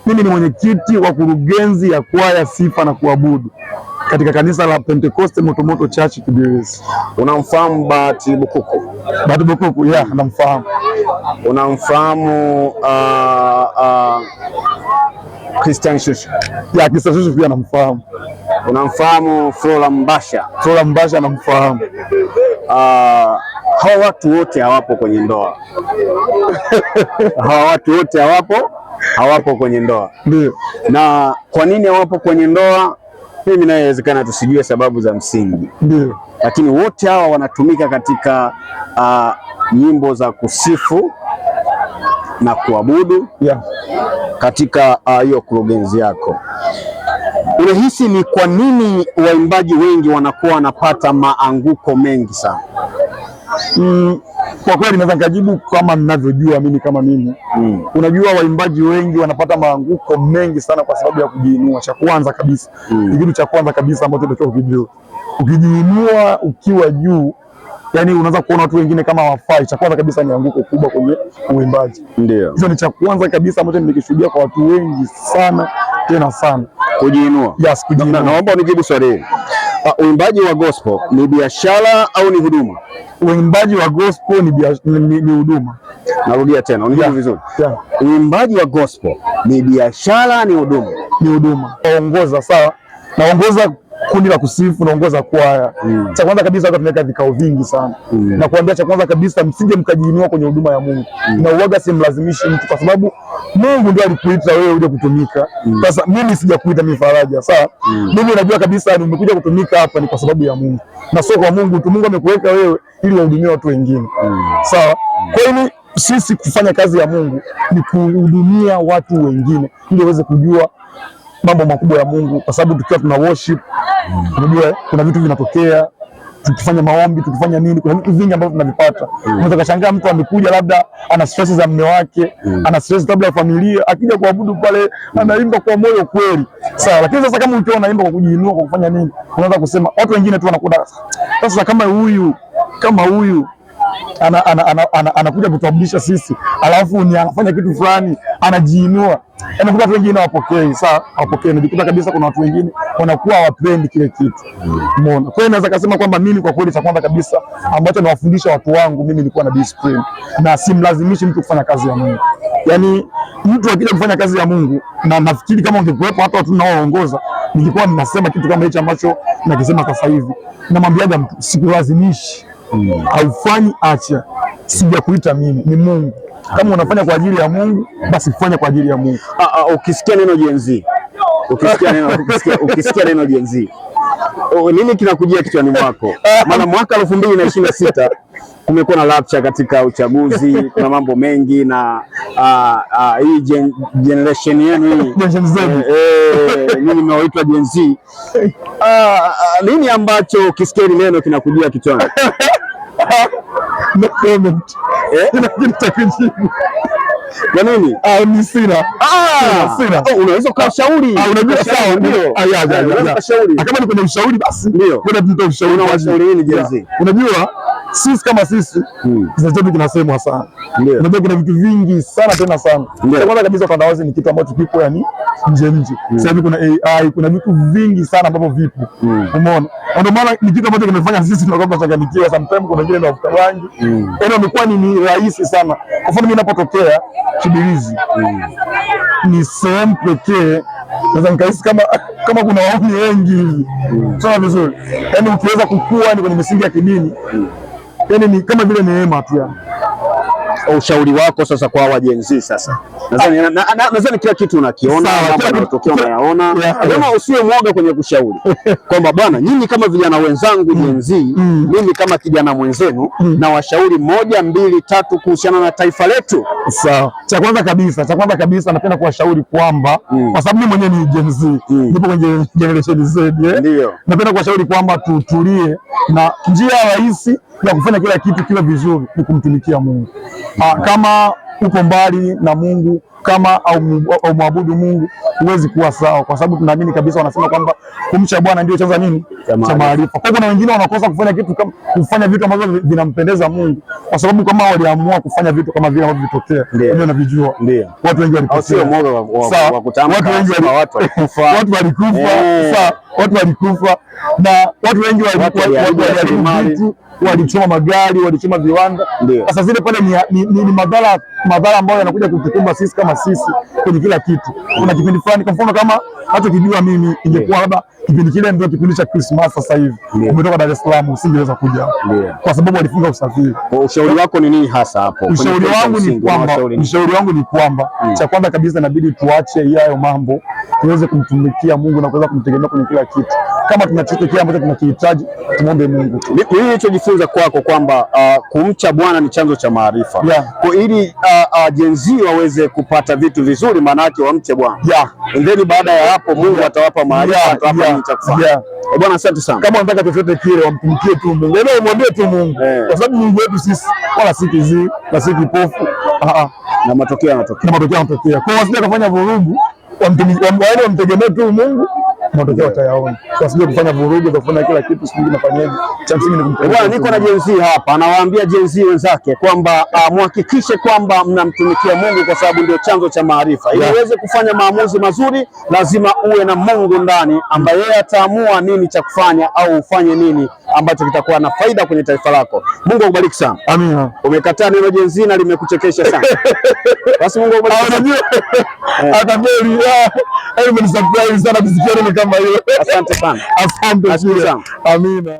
Mimi ni mwenyekiti wa kurugenzi ya kwaya sifa na kuabudu katika kanisa la Pentecoste Motomoto Church Kibirizi. Unamfahamu Bahati Bukuku? Bahati Bukuku, yeah, namfahamu. Unamfahamu Christian Shusho? Yeah, Christian Shusho pia namfahamu. Unamfahamu Flora Mbasha? Flora Mbasha namfahamu. Hawa watu wote hawapo kwenye ndoa. Hawa watu wote hawapo kwenye ndoa. Ndio. Na kwa nini hawapo kwenye ndoa? Mimi naye inawezekana tusijue sababu za msingi. Ndio. Lakini wote hawa wanatumika katika nyimbo za kusifu na kuabudu, yeah, katika hiyo kurugenzi yako. Unahisi ni kwa nini waimbaji wengi wanakuwa wanapata maanguko mengi sana? Kwa kweli naweza nikajibu kama ninavyojua mimi kama mimi. Unajua waimbaji wengi wanapata maanguko mengi sana kwa sababu ya kujiinua. Cha kwanza kabisa, kitu cha kwanza kabisa ambacho tunataka kujua, ukijiinua ukiwa juu, yani unaweza kuona watu wengine kama hawafai. Cha kwanza kabisa ni anguko kubwa kwenye uimbaji. Ndio. Hizo ni cha kwanza kabisa ambacho nimekishuhudia kwa watu wengi sana, tena sana. Kujiinua. Yes, kujiinua. Naomba unijibu swali hili. Uimbaji wa gospel ni biashara au ni huduma? Uimbaji wa gospel ni huduma. Narudia tena, unijibu vizuri. Yeah. Uimbaji wa gospel ni biashara, ni huduma? Ni huduma. Naongoza, sawa. Naongoza kundi la kusifu, naongoza kwaya. Cha kwanza kabisa watu tunaweka vikao vingi sana. Na kuambia cha kwanza kabisa msije mkajiinua kwenye huduma ya Mungu. Na uwaga simlazimishi mtu kwa sababu Mungu ndiye alikuita wewe uje kutumika. Sasa mimi sijakuita mimi Faraja, sawa? Mimi najua kabisa nimekuja kutumika hapa ni kwa sababu ya Mungu. Na sio kwa Mungu tu. Mungu amekuweka wewe ili wahudumie watu wengine. Sawa? Kwa hiyo sisi kufanya kazi ya Mungu ni kuhudumia watu wengine ili waweze kujua mambo makubwa ya Mungu, kwa sababu tukiwa tuna worship, unajua kuna vitu vinatokea, tukifanya maombi, tukifanya nini, kuna vitu vingi ambavyo tunavipata. Unaweza kushangaa mtu amekuja labda ana stress za mume wake, ana stress labda ya familia, akija kuabudu pale anaimba kwa moyo kweli. Sawa, lakini sasa kama ukiwa unaimba kwa kujiinua, kwa kufanya nini, unaweza kusema watu wengine tu wanakuda sasa kama huyu anakuja kutuabulisha sisi, alafu ni anafanya kitu fulani, anajiinua. Yaani watu wengine hawapokei, sawa, hawapokei. Najikuta kabisa kuna watu wengine wanakuwa hawapendi kile kitu. Umeona? Kwa hiyo naweza kusema kwamba mimi kwa kweli cha kwanza kabisa ambacho nawafundisha watu wangu, mimi nilikuwa na discipline na simlazimishi mtu kufanya kazi ya Mungu. Yaani mtu akija kufanya kazi ya Mungu, na nafikiri kama ungekuwepo hata watu tunaoongoza, nilikuwa ninasema kitu kama hicho ambacho nakisema sasa hivi. Namwambiaga mtu sikulazimishi. Haufanyi, acha. Sijakuita mimi, ni Mungu. Kama unafanya kwa ajili ya Mungu, basi fanya kwa ajili ya Mungu. Ukisikia neno Gen Z, ukisikia neno Gen Z, nini kinakujia kichwani mwako? Maana mwaka 2026 kumekuwa na rapture katika uchaguzi, kuna mambo mengi na hii generation yenu hii nini mnaoitwa Gen Z, nini ambacho ukisikia neno kinakujia kichwani? No comment. Nitakujibu. Kwa nini? Ni sina. Unaweza ukashauri. Unajua sawa, ndio. Ukashauri. Kama ni kwenye ushauri basi. Ndio. Kwenda mtoa ushauri. Unawashauri nini Gen Z? Unajua sisi kama sisi kizazi kinasemwa sana. Ndio. Unajua kuna vitu vingi sana tena sana. Kwa kwanza kabisa utandawazi ni kitu ambacho kipo yani nje. Sasa hivi kuna AI, kuna vitu vingi sana ambavyo vipo. Umeona? Ndio maana ni kitu ambacho kimefanya sisi tunakuwa tunachanganyikiwa sometimes, kuna wengine na ufuta rangi. Yaani imekuwa ni rahisi sana. Kwa mfano mimi ninapotokea Kibirizi, ni sehemu pekee naweza nikahisi kama kuna waumini wengi hivi. Sawa vizuri. Yaani ukiweza kukua ni kwenye misingi ya kidini, yaani ni kama vile neema tu yani. Ushauri wako sasa kwa wa Gen Z sasa? Nadhani kila kitu unakiona, mambo yanayotokea unayaona. Kama usiwe mwoga kwenye kushauri kwamba bwana, nyinyi kama vijana wenzangu Gen Z, mimi kama kijana mwenzenu na washauri 1, 2, 3 kuhusiana na taifa letu. Sawa. Cha kwanza kabisa napenda kuwashauri kwamba kwa sababu mimi mwenyewe ni Gen Z, nipo kwenye generation Z, ndio. Napenda kuwashauri kwamba tutulie, na njia rahisi ya kufanya kila kitu kiwe vizuri ni kumtumikia Mungu. Kama uko mbali na Mungu kama au muabudu Mungu, huwezi kuwa sawa, kwa sababu tunaamini kabisa, wanasema kwamba kumcha Bwana ndio chanzo nini cha maarifa. Kwa kuna wengine wanakosa kufanya vitu ambavyo vinampendeza Mungu, kwa sababu kama waliamua kufanya vitu kama vile ambavyo vitokea, wenyewe wanavijua. Watu wengi walikufa, sio moyo wa kutamka, watu walikufa, watu walikufa na watu wengi waliharibu, walichoma magari, walichoma viwanda. Sasa zile pale ni madhara ambayo yanakuja kutukumba sisi kama sisi kwenye kila kitu. Kuna kipindi fulani, kwa mfano kama hata kijua mimi, ingekuwa labda kipindi kile ndio kipindi cha Christmas, sasa hivi umetoka Dar es Salaam, usingeweza kuja kwa sababu walifunga usafiri. Ushauri wako ni nini hasa hapo? Ushauri wangu ni kwamba cha kwanza kabisa inabidi tuache hayo mambo, tuweze kumtumikia Mungu na kuweza kumtegemea kwenye kila kitu. Kama tunachote kile ambacho tunakihitaji, tumombe Mungu. Mimi nilichojifunza kwako kwamba kumcha Bwana ni chanzo cha maarifa. Kwa ili Gen Z waweze kupata vitu vizuri, maana yake wamche Bwana. Then baada ya hapo Mungu atawapa maarifa, atawapa nini cha kufanya. Bwana, asante sana. Kama unataka chochote kile, wamtumikie tu Mungu. Ndio umwambie tu Mungu. Kwa sababu Mungu wetu sisi wala si kiziwi, na si kipofu. Na matokeo yanatokea. Kwa wasije kufanya vurugu, wamtegemee tu Mungu, matokeo watayaona. Wasije kufanya vurugu za kufanya kila kitu sisi tunafanyaje. Cha msingi ni kumtegemea. Bwana, niko na Gen Z hapa, anawaambia Gen Z wenzake kwamba muhakikishe kwamba mnamtumikia Mungu, kwa sababu ndio chanzo cha maarifa. Ili uweze kufanya maamuzi mazuri, lazima uwe na Mungu ndani, ambaye yeye ataamua nini cha kufanya au ufanye nini ambacho kitakuwa na faida kwenye taifa lako. Mungu akubariki sana. Amina. Umekataa neno Gen Z na limekuchekesha sana. Basi Mungu akubariki. Surprise sana kusikia neno kama hilo. Asante sana. Asante sana. Amina.